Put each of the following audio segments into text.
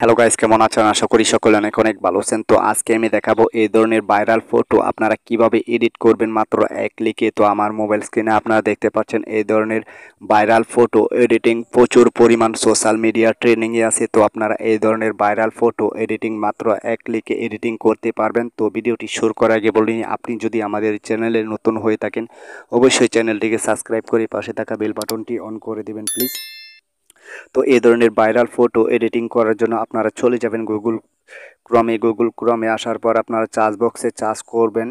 Hello guys, কেমন আছেন? আশা করি সকলে অনেক অনেক ভালো আছেন। তো আজকে আমি দেখাবো এই ধরনের ভাইরাল ফটো আপনারা কিভাবে এডিট করবেন মাত্র এক ক্লিকে। তো আমার মোবাইল স্ক্রিনে আপনারা দেখতে পাচ্ছেন এই ধরনের ভাইরাল ফটো এডিটিং প্রচুর পরিমাণ সোশ্যাল মিডিয়া ট্রেন্ডিংয়ে আছে। তো আপনারা এই ধরনের ভাইরাল ফটো এডিটিং মাত্র এক ক্লিকে এডিটিং করতে পারবেন। তো ভিডিওটি শুরু করার আগে বলি, আপনি যদি আমাদের চ্যানেলে নতুন হয়ে থাকেন অবশ্যই চ্যানেলটিকে সাবস্ক্রাইব করে পাশে থাকা বেল বাটনটি অন করে দিবেন প্লিজ। তো এই ধরনের ভাইরাল ফটো এডিটিং করার জন্য আপনারা চলে যাবেন গুগল ক্রমে আসার পর আপনারা সার্চ বক্সে সার্চ করবেন।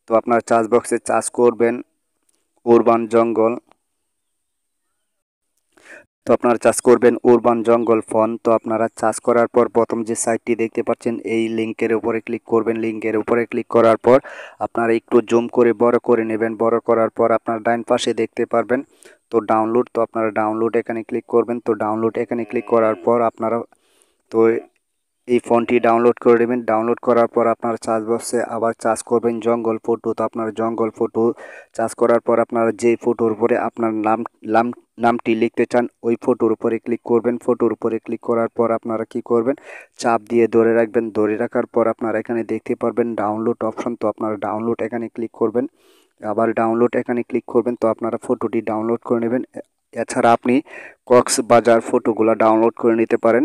তো আপনারা সার্চ বক্সে সার্চ করবেন উরবান জঙ্গল। তো আপনারা সার্চ করবেন উরবান জঙ্গল ফোন। তো আপনারা সার্চ করার পর প্রথম যে সাইটটি দেখতে পাচ্ছেন এই লিঙ্কের উপরে ক্লিক করবেন। লিঙ্কের উপরে ক্লিক করার পর আপনারা একটু জুম করে বড় করে নেবেন। বড় করার পর আপনারা ডান পাশে দেখতে পারবেন তো ডাউনলোড। তো আপনারা ডাউনলোড এখানে ক্লিক করবেন। তো ডাউনলোড এখানে ক্লিক করার পর আপনারা তো এই ফোনটি ডাউনলোড করে নেবেন। ডাউনলোড করার পর আপনারা সার্চ বক্সে আবার সার্চ করবেন জঙ্গল ফটো। তো আপনারা জঙ্গল ফটো সার্চ করার পর আপনারা যে ফটোর উপরে আপনার নামটি লিখতে চান ওই ফটোর উপরে ক্লিক করবেন। ফটোর উপরে ক্লিক করার পর আপনারা কি করবেন, চাপ দিয়ে ধরে রাখবেন। ধরে রাখার পর আপনারা এখানে দেখতে পারবেন ডাউনলোড অপশন। তো আপনারা ডাউনলোড এখানে ক্লিক করবেন। আবার ডাউনলোড এখানে ক্লিক করবেন। তো আপনারা ফটোটি ডাউনলোড করে নেবেন। এছাড়া আপনি কক্সবাজার ফটোগুলো ডাউনলোড করে নিতে পারেন।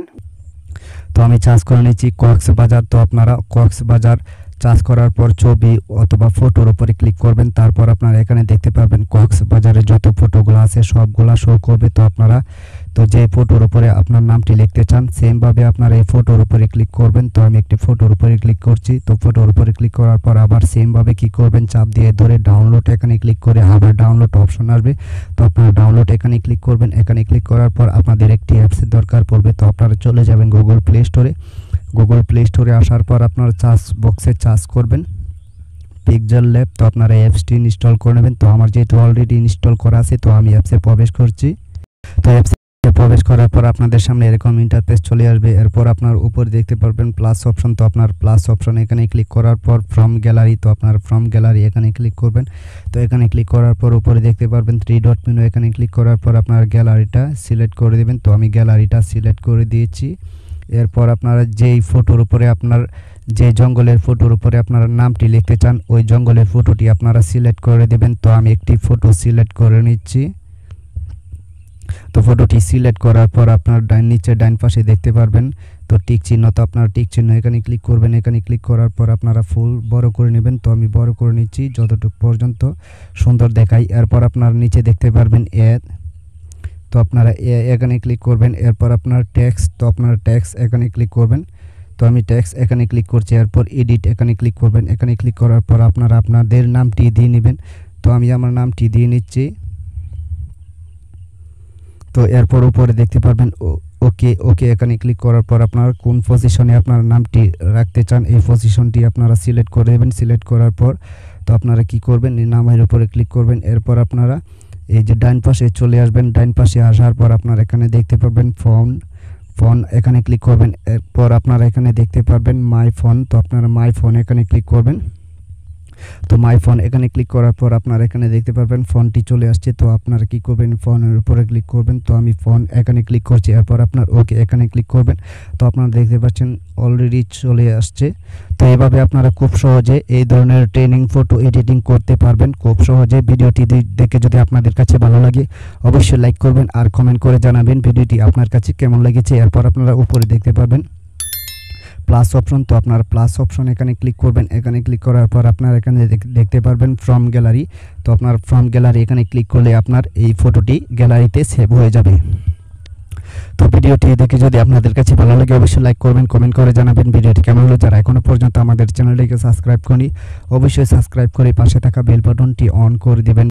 তো আমি চার্জ করে নিচ্ছি কক্সবাজার। তো আপনারা কক্সবাজার চার্জ করার পর ছবি অথবা ফটোর উপরে ক্লিক করবেন। তারপর আপনারা এখানে দেখতে পারবেন কক্সবাজারের যত ফটোগুলো আছে সবগুলা শো করবে। তো আপনারা তো যে ফটোর উপরে আপনার নামটি লিখতে চান সেমভাবে আপনারা এই ফটোর উপরে ক্লিক করবেন। তো আমি একটি ফটোর উপরে ক্লিক করছি। তো ফটোর উপরে ক্লিক করার পর আবার সেমভাবে কি করবেন, চাপ দিয়ে ধরে ডাউনলোড এখানে ক্লিক করে আবার ডাউনলোড অপশন আসবে। তো আপনারা ডাউনলোড এখানে ক্লিক করবেন। এখানে ক্লিক করার পর আপনাদের একটি অ্যাপসের দরকার পড়বে। তো আপনারা চলে যাবেন গুগল প্লে স্টোরে। গুগল প্লে স্টোরে আসার পর আপনারা সার্চ বক্সে সার্চ করবেন pixellab। তো আপনারা অ্যাপসটি ইনস্টল করে নেবেন। তো আমার যেহেতু অলরেডি ইনস্টল করা আছে তো আমি অ্যাপসে প্রবেশ করছি। তো অ্যাপসে প্রবেশ করার পর আপনাদের সামনে এরকম ইন্টারফেস চলে আসবে। এরপর আপনার উপরে দেখতে পারবেন প্লাস অপশন। তো আপনার প্লাস অপশন এখানে ক্লিক করার পর ফ্রম গ্যালারি। তো আপনার ফ্রম গ্যালারি এখানে ক্লিক করবেন। তো এখানে ক্লিক করার পর উপরে দেখতে পারবেন 3 ডট মেনু। এখানে ক্লিক করার পর আপনার গ্যালারিটা সিলেক্ট করে দেবেন। তো আমি গ্যালারিটা সিলেক্ট করে দিয়েছি। এরপর আপনারা যেই ফটোর উপরে আপনার যে জঙ্গলের ফটোর উপরে আপনারা নামটি লিখতে চান ওই জঙ্গলের ফটোটি আপনারা সিলেক্ট করে দেবেন। তো আমি একটি ফটো সিলেক্ট করে নিচ্ছি। তো ফটোটি সিলেক্ট করার পর আপনার নিচে ডান পাশে দেখতে পারবেন তো টিক চিহ্ন। তো আপনার টিক চিহ্ন এখানে ক্লিক করবেন। এখানে ক্লিক করার পর আপনারা ফুল বড় করে নেবেন। তো আমি বড় করে নিচ্ছি যতটুকু পর্যন্ত সুন্দর দেখাই। এরপর আপনার নিচে দেখতে পারবেন এড। তো আপনারা এখানে ক্লিক করবেন। এরপর আপনার টেক্সট। তো আপনারা টেক্সট এখানে ক্লিক করবেন। তো আমি টেক্সট এখানে ক্লিক করছি। এরপর এডিট এখানে ক্লিক করবেন। এখানে ক্লিক করার পর আপনারা আপনাদের নামটি দিয়ে নেবেন। তো আমি আমার নামটি দিয়ে নিচ্ছি। তো এরপর উপরে দেখতে পারবেন ওকে এখানে ক্লিক করার পর আপনারা কোন পজিশনে আপনার নামটি রাখতে চান এই পজিশনটি আপনারা সিলেক্ট করে দেবেন। সিলেক্ট করার পর তো আপনারা কি করবেন, এই নামের উপরে ক্লিক করবেন। এরপর আপনারা এই যে ডান পাশে চলে আসবেন। ডান পাশে আসার পর আপনারা এখানে দেখতে পারবেন ফোন এখানে ক্লিক করবেন। এরপর আপনারা এখানে দেখতে পারবেন মাই ফোন। তো আপনারা মাই ফোন এখানে ক্লিক করবেন। তো মাই ফোন এখানে ক্লিক করার পর আপনারা এখানে দেখতে পারবেন ফোনটি চলে আসছে। তো আপনারা কি করবেন, ফোনের উপরে ক্লিক করবেন। তো আমি ফোন এখানে ক্লিক করছি। এরপর আপনার ওকে এখানে ক্লিক করবেন। তো আপনারা দেখতে পাচ্ছেন অলরেডি চলে আসছে। তো এভাবে আপনারা খুব সহজে এই ধরনের ট্রেনিং ফটো এডিটিং করতে পারবেন খুব সহজে। ভিডিওটি দেখে যদি আপনাদের কাছে ভালো লাগে অবশ্যই লাইক করবেন আর কমেন্ট করে জানাবেন ভিডিওটি আপনার কাছে কেমন লেগেছে। এরপর আপনারা উপরে দেখতে পারবেন প্লাস অপশন। তো আপনার প্লাস অপশন এখানে ক্লিক করবেন। এখানে ক্লিক করার পর আপনারা এখানে দেখতে পারবেন ফ্রম গ্যালারি। তো আপনার ফ্রম গ্যালারি এখানে ক্লিক করলে আপনার এই ফটোটি গ্যালারিতে সেভ হয়ে যাবে। তো ভিডিওটি দেখে যদি আপনাদের কাছে ভালো লাগে অবশ্যই লাইক করবেন, কমেন্ট করে জানাবেন ভিডিওটি কেমন হলো। যারা এখনো পর্যন্ত আমাদের চ্যানেলটিকে সাবস্ক্রাইব করেনি অবশ্যই সাবস্ক্রাইব করে পাশে থাকা বেল বাটনটি অন করে দেবেন।